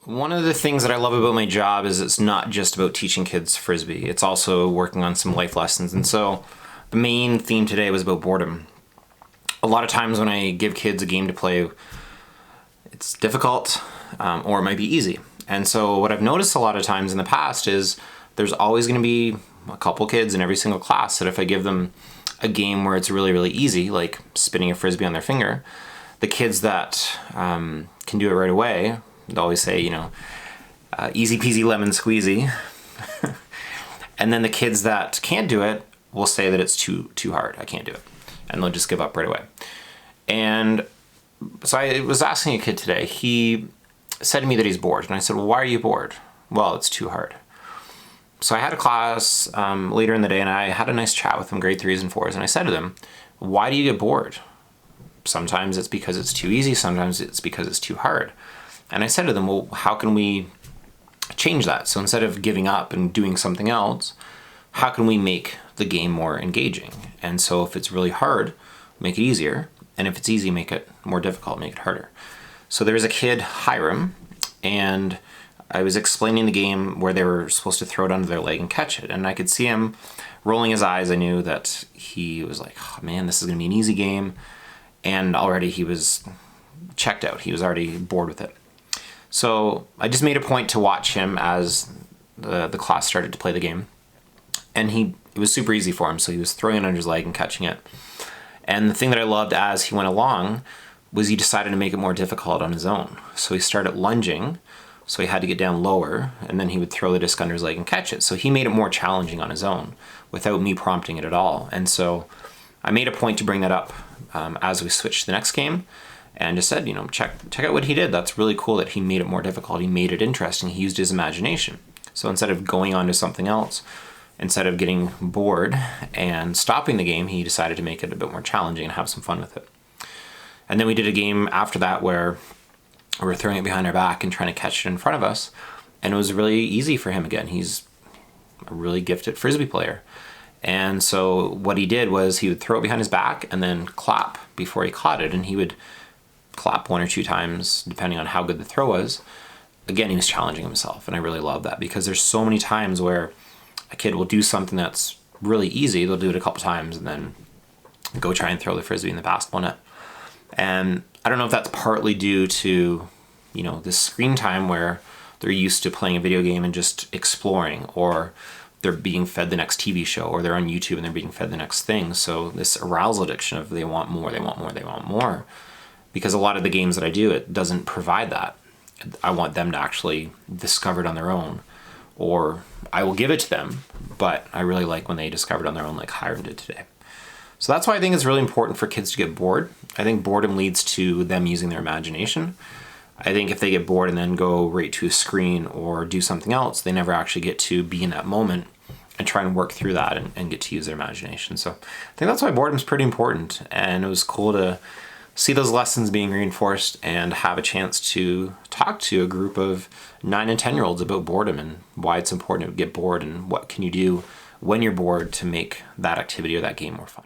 One of the things that I love about my job is it's not just about teaching kids Frisbee. It's also working on some life lessons. And so the main theme today was about boredom. A lot of times when I give kids a game to play, it's difficult or it might be easy. And so what I've noticed a lot of times in the past is there's always going to be a couple kids in every single class that if I give them a game where it's really, really easy, like spinning a Frisbee on their finger, the kids that can do it right away, they always say, easy peasy lemon squeezy. And then the kids that can't do it will say that it's too hard. I can't do it. And they'll just give up right away. And so I was asking a kid today, he said to me that he's bored. And I said, well, why are you bored? Well, it's too hard. So I had a class later in the day and I had a nice chat with them, grade 3s and 4s. And I said to them, why do you get bored? Sometimes it's because it's too easy. Sometimes it's because it's too hard. And I said to them, well, how can we change that? So instead of giving up and doing something else, how can we make the game more engaging? And so if it's really hard, make it easier. And if it's easy, make it more difficult, make it harder. So there was a kid, Hiram, and I was explaining the game where they were supposed to throw it under their leg and catch it. And I could see him rolling his eyes. I knew that he was like, oh, man, this is going to be an easy game. And already he was checked out. He was already bored with it. So I just made a point to watch him as the class started to play the game. And it was super easy for him. So he was throwing it under his leg and catching it. And the thing that I loved as he went along was he decided to make it more difficult on his own. So he started lunging. So he had to get down lower. And then he would throw the disc under his leg and catch it. So he made it more challenging on his own without me prompting it at all. And so I made a point to bring that up as we switched to the next game. And just said, check out what he did. That's really cool that he made it more difficult. He made it interesting. He used his imagination. So instead of going on to something else, instead of getting bored and stopping the game, he decided to make it a bit more challenging and have some fun with it. And then we did a game after that where we were throwing it behind our back and trying to catch it in front of us. And it was really easy for him again. He's a really gifted Frisbee player. And so what he did was he would throw it behind his back and then clap before he caught it. And he would clap 1 or 2 times, depending on how good the throw was. Again, he was challenging himself, and I really love that because there's so many times where a kid will do something that's really easy. They'll do it a couple times and then go try and throw the Frisbee in the basketball net. And I don't know if that's partly due to, this screen time where they're used to playing a video game and just exploring, or they're being fed the next TV show, or they're on YouTube and they're being fed the next thing. So this arousal addiction of they want more, they want more, they want more. Because a lot of the games that I do, it doesn't provide that. I want them to actually discover it on their own. Or I will give it to them, but I really like when they discover it on their own like Hiram did today. So that's why I think it's really important for kids to get bored. I think boredom leads to them using their imagination. I think if they get bored and then go right to a screen or do something else, they never actually get to be in that moment and try and work through that and get to use their imagination. So I think that's why boredom's pretty important. And it was cool to see those lessons being reinforced and have a chance to talk to a group of 9 and 10-year-olds about boredom and why it's important to get bored and what can you do when you're bored to make that activity or that game more fun.